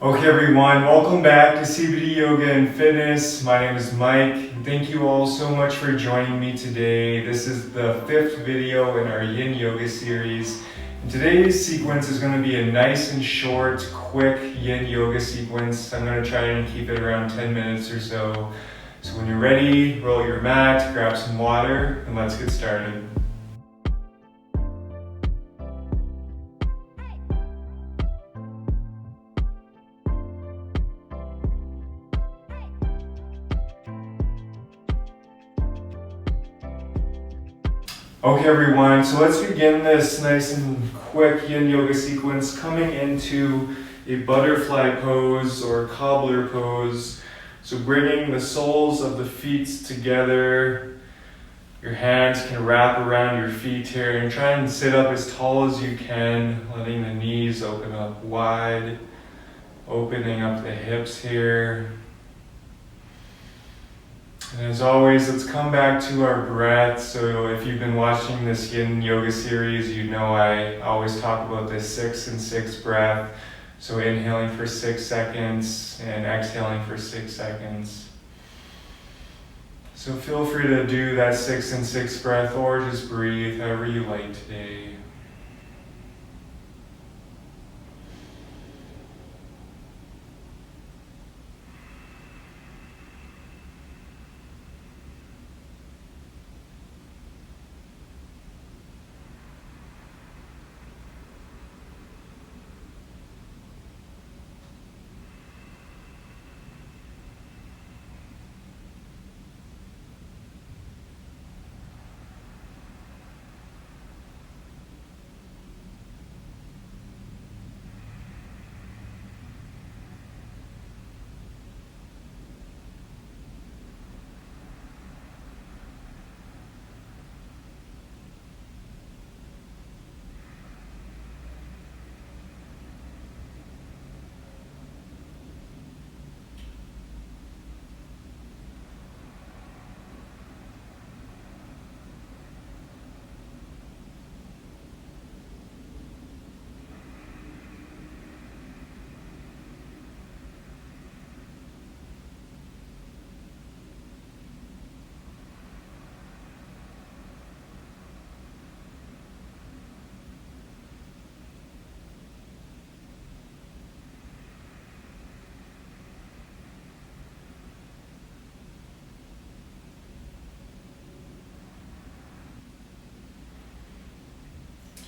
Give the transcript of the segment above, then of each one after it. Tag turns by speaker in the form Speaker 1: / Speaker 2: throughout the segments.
Speaker 1: Okay everyone, welcome back to CBD Yoga and Fitness. My name is Mike. Thank you all so much for joining me today. This is the 5th video in our Yin Yoga Series. And today's sequence is going to be a nice and short, quick Yin Yoga sequence. I'm going to try and keep it around 10 minutes or so. So when you're ready, roll your mat, grab some water, and let's get started. Okay everyone, so let's begin this nice and quick Yin Yoga sequence coming into a butterfly pose or cobbler pose. So bringing the soles of the feet together, your hands can wrap around your feet here and try and sit up as tall as you can, letting the knees open up wide, opening up the hips here. And as always, let's come back to our breath. So if you've been watching this Yin Yoga series, you know I always talk about this 6 and 6 breath. So inhaling for 6 seconds and exhaling for 6 seconds. So feel free to do that 6 and 6 breath or just breathe however you like today.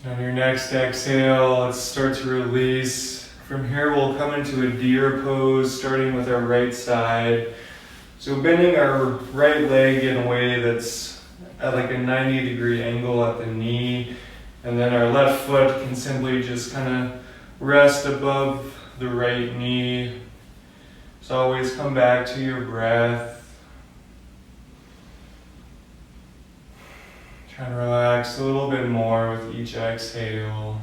Speaker 1: On your next exhale, let's start to release. From here, we'll come into a deer pose, starting with our right side. So bending our right leg in a way that's at like a 90-degree angle at the knee. And then our left foot can simply just kind of rest above the right knee. So always come back to your breath. Try and relax a little bit more with each exhale.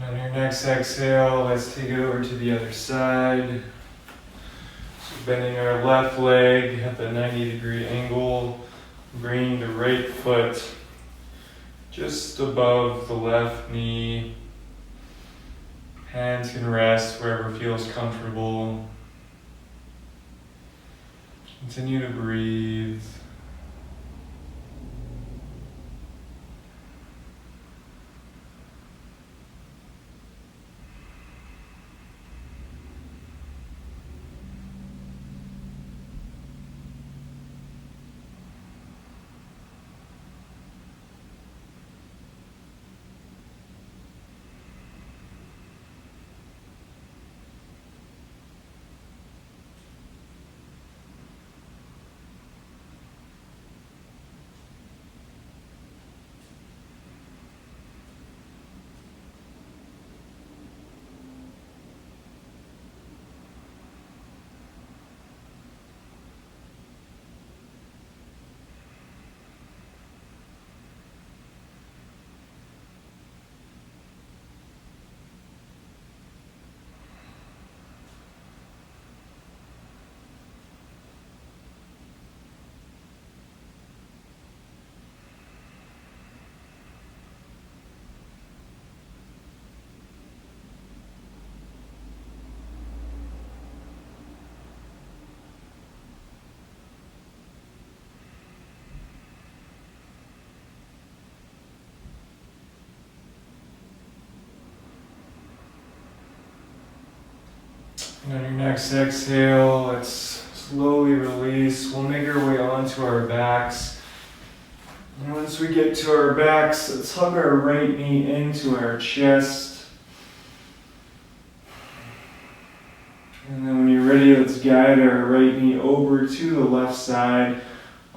Speaker 1: On your next exhale, let's take it over to the other side. So bending our left leg at the 90-degree angle, bringing the right foot just above the left knee. Hands can rest wherever feels comfortable. Continue to breathe. And on your next exhale, let's slowly release. We'll make our way onto our backs. And once we get to our backs, let's hug our right knee into our chest. And then when you're ready, let's guide our right knee over to the left side.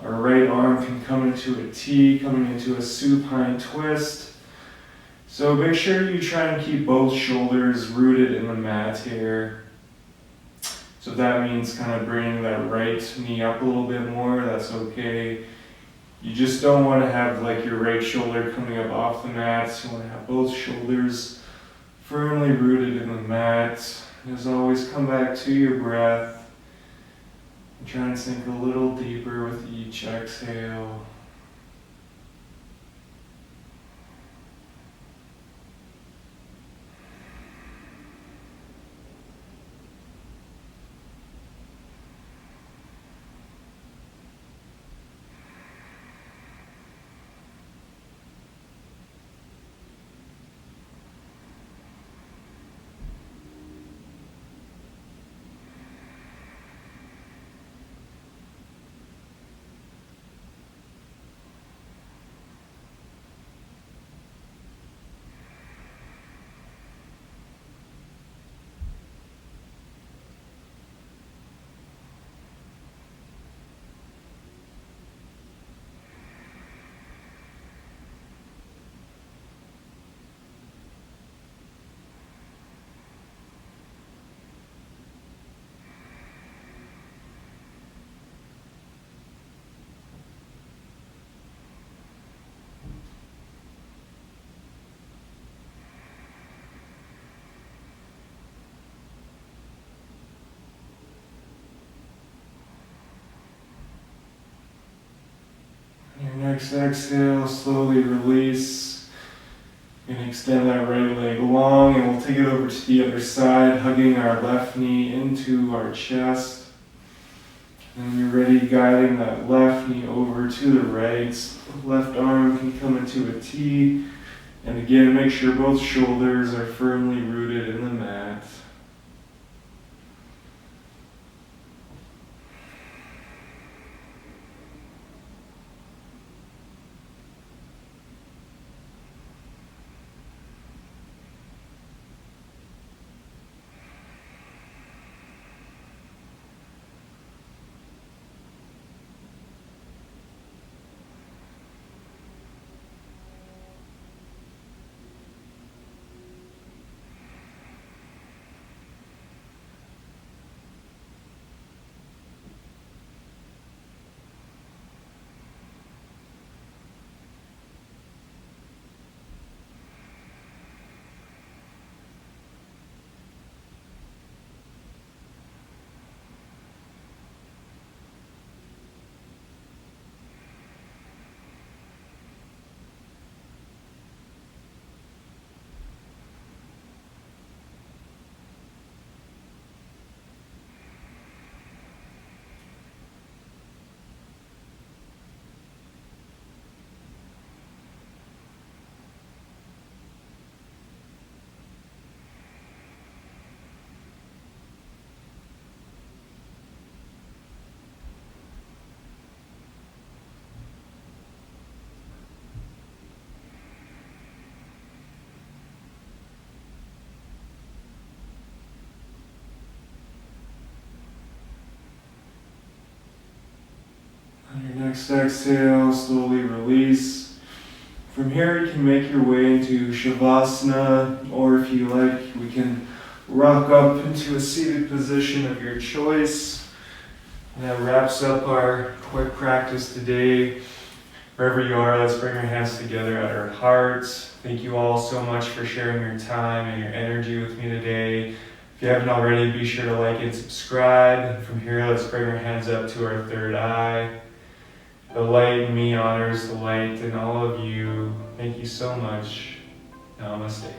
Speaker 1: Our right arm can come into a T, coming into a supine twist. So make sure you try and keep both shoulders rooted in the mat here. So that means kind of bringing that right knee up a little bit more, that's okay. You just don't want to have like your right shoulder coming up off the mat. You want to have both shoulders firmly rooted in the mat. As always, come back to your breath. And try and sink a little deeper with each exhale. Your next exhale, slowly release. You can extend that right leg long and we'll take it over to the other side, hugging our left knee into our chest. And when you're ready, guiding that left knee over to the right. Left arm can come into a T. And again, make sure both shoulders are firmly rooted in the mat. Next exhale, slowly release. From here, you can make your way into Shavasana, or if you like, we can rock up into a seated position of your choice. And that wraps up our quick practice today. Wherever you are, let's bring our hands together at our hearts. Thank you all so much for sharing your time and your energy with me today. If you haven't already, be sure to like and subscribe. From here, let's bring our hands up to our third eye. The light in me honors the light in all of you. Thank you so much. Namaste.